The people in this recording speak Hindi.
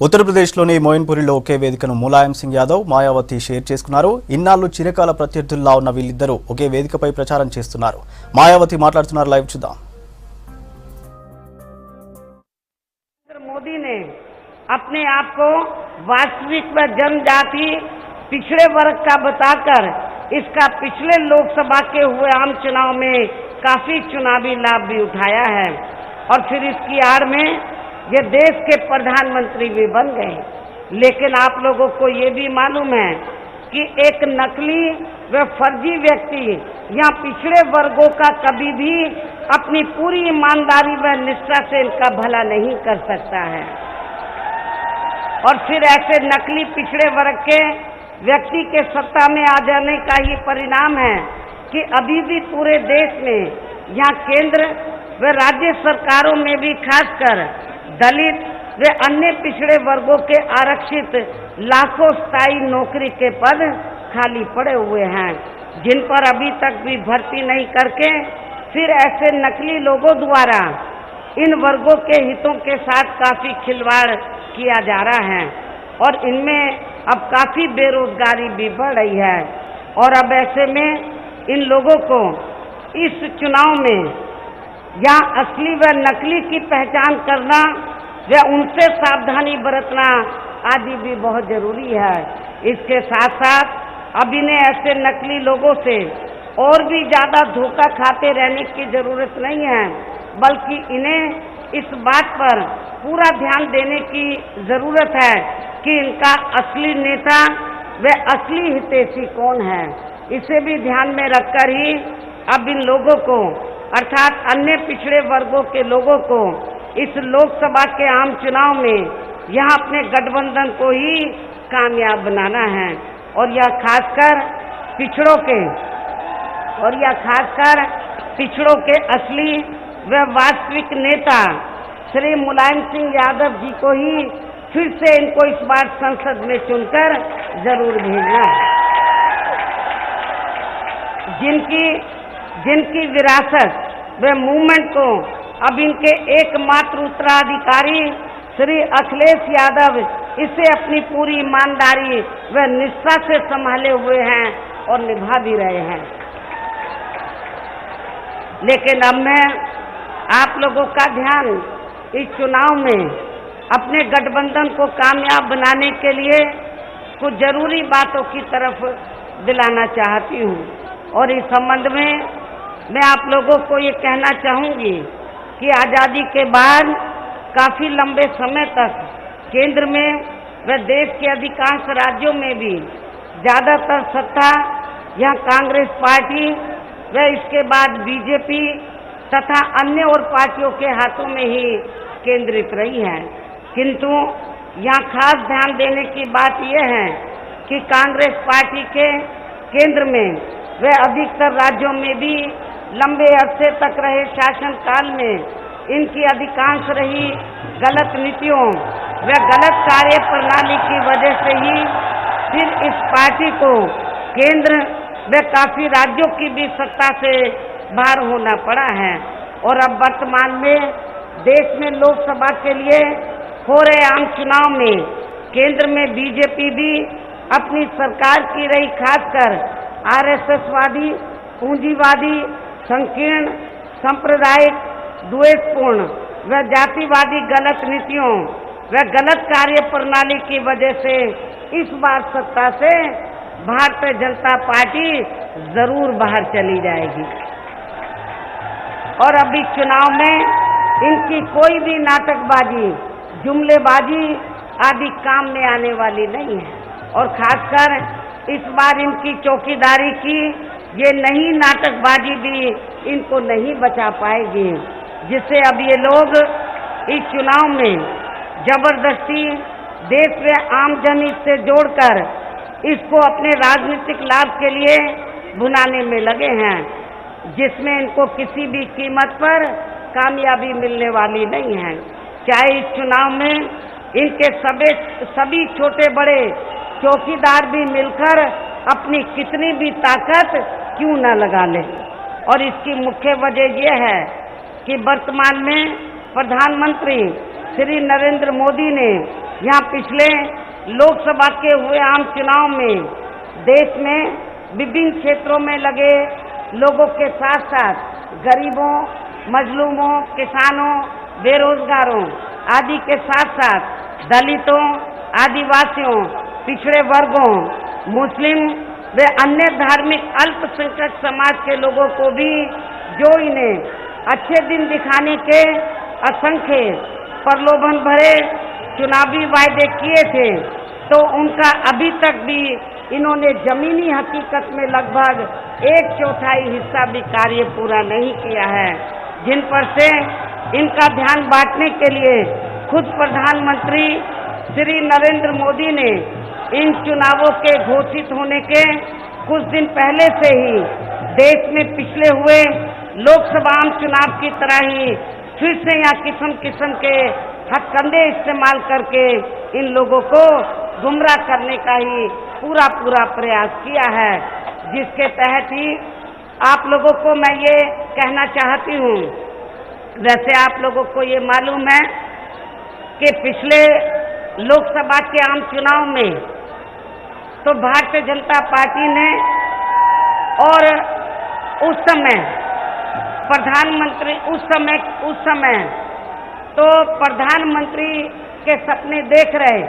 ఉత్తరప్రదేశ్లోని మోయిన్పూరిలో ఒకే వేదికను ములాయం సింగ్ యాదవ్, మాయావతి షేర్ చేసుకున్నారు. ఇన్నాళ్లు చిరకాల ప్రత్యర్థుల్లా ఉన్న వీళ్ళిద్దరూ ఒకే వేదికపై ప్రచారం చేస్తున్నారు. మాయావతి మాట్లాడుతున్నారు. లైవ్ చూద్దాం. मोदी ने अपने आप को वास्तविक व जनजाति पिछड़े वर्ग का बताकर इसका पिछले लोकसभा के हुए आम चुनाव में काफी चुनावी लाभ भी उठाया है और फिर इसकी आड़ में ये देश के प्रधानमंत्री भी बन गए। लेकिन आप लोगों को ये भी मालूम है कि एक नकली व फर्जी व्यक्ति या पिछड़े वर्गों का कभी भी अपनी पूरी ईमानदारी व निष्ठा से इनका भला नहीं कर सकता है। और फिर ऐसे नकली पिछड़े वर्ग के व्यक्ति के सत्ता में आ जाने का ही परिणाम है कि अभी भी पूरे देश में यहाँ केंद्र व राज्य सरकारों में भी खासकर दलित व अन्य पिछड़े वर्गों के आरक्षित लाखों स्थायी नौकरी के पद खाली पड़े हुए हैं, जिन पर अभी तक भी भर्ती नहीं करके फिर ऐसे नकली लोगों द्वारा इन वर्गों के हितों के साथ काफी खिलवाड़ किया जा रहा है और इनमें अब काफी बेरोजगारी भी बढ़ रही है। और अब ऐसे में इन लोगों को इस चुनाव में या असली व नकली की पहचान करना व उनसे सावधानी बरतना आदि भी बहुत जरूरी है। इसके साथ साथ अब इन्हें ऐसे नकली लोगों से और भी ज्यादा धोखा खाते रहने की जरूरत नहीं है, बल्कि इन्हें इस बात पर पूरा ध्यान देने की जरूरत है कि इनका असली नेता व असली हितैषी कौन है। इसे भी ध्यान में रखकर ही अब इन लोगों को अर्थात अन्य पिछड़े वर्गों के लोगों को इस लोकसभा के आम चुनाव में यहाँ अपने गठबंधन को ही कामयाब बनाना है और यह खासकर पिछड़ों के असली व वास्तविक नेता श्री मुलायम सिंह यादव जी को ही फिर से इनको इस बार संसद में चुनकर जरूर भेजना है। जिनकी विरासत व मूवमेंट को अब इनके एकमात्र उत्तराधिकारी श्री अखिलेश यादव इसे अपनी पूरी ईमानदारी व निष्ठा से संभाले हुए हैं और निभा भी रहे हैं। लेकिन अब मैं आप लोगों का ध्यान इस चुनाव में अपने गठबंधन को कामयाब बनाने के लिए कुछ जरूरी बातों की तरफ दिलाना चाहती हूँ और इस संबंध में मैं आप लोगों को ये कहना चाहूँगी कि आज़ादी के बाद काफ़ी लंबे समय तक केंद्र में व देश के अधिकांश राज्यों में भी ज़्यादातर सत्ता यहाँ कांग्रेस पार्टी व इसके बाद बीजेपी तथा अन्य और पार्टियों के हाथों में ही केंद्रित रही है। किंतु यहाँ खास ध्यान देने की बात यह है कि कांग्रेस पार्टी के केंद्र में व अधिकतर राज्यों में भी लंबे अरसे तक रहे शासन काल में इनकी अधिकांश रही गलत नीतियों व गलत कार्य प्रणाली की वजह से ही फिर इस पार्टी को केंद्र व काफी राज्यों की भी सत्ता से बाहर होना पड़ा है। और अब वर्तमान में देश में लोकसभा के लिए हो रहे आम चुनाव में केंद्र में बीजेपी भी अपनी सरकार की रही खासकर आरएसएसवादी, पूंजीवादी, संकीर्ण, सांप्रदायिक, द्वेषपूर्ण व जातिवादी गलत नीतियों व गलत कार्य प्रणाली की वजह से इस बार सत्ता से भारतीय जनता पार्टी जरूर बाहर चली जाएगी। और अभी चुनाव में इनकी कोई भी नाटकबाजी, जुमलेबाजी आदि काम में आने वाली नहीं है और खासकर इस बार इनकी चौकीदारी की ये नई नाटकबाजी भी इनको नहीं बचा पाएगी, जिससे अब ये लोग इस चुनाव में जबरदस्ती देश व आम जन से जोड़कर इसको अपने राजनीतिक लाभ के लिए भुनाने में लगे हैं, जिसमें इनको किसी भी कीमत पर कामयाबी मिलने वाली नहीं है। चाहे इस चुनाव में इनके सभी छोटे बड़े चौकीदार भी मिलकर अपनी कितनी भी ताकत क्यों न लगा लें। और इसकी मुख्य वजह यह है कि वर्तमान में प्रधानमंत्री श्री नरेंद्र मोदी ने यहाँ पिछले लोकसभा के हुए आम चुनाव में देश में विभिन्न क्षेत्रों में लगे लोगों के साथ साथ गरीबों, मजलूमों, किसानों, बेरोजगारों आदि के साथ साथ दलितों, आदिवासियों, पिछड़े वर्गों, मुस्लिम व अन्य धार्मिक अल्पसंख्यक समाज के लोगों को भी जो इन्हें अच्छे दिन दिखाने के असंख्य प्रलोभन भरे चुनावी वायदे किए थे, तो उनका अभी तक भी इन्होंने जमीनी हकीकत में लगभग 1/4 हिस्सा भी कार्य पूरा नहीं किया है, जिन पर से इनका ध्यान बांटने के लिए खुद प्रधानमंत्री श्री नरेंद्र मोदी ने इन चुनावों के घोषित होने के कुछ दिन पहले से ही देश में पिछले हुए लोकसभा आम चुनाव की तरह ही फिर से यहाँ किस्म किस्म के हथकंडे इस्तेमाल करके इन लोगों को गुमराह करने का ही पूरा प्रयास किया है, जिसके तहत ही आप लोगों को मैं ये कहना चाहती हूँ। वैसे आप लोगों को ये मालूम है कि पिछले लोकसभा के आम चुनाव में तो भारतीय जनता पार्टी ने और उस समय प्रधानमंत्री उस समय तो प्रधानमंत्री के सपने देख रहे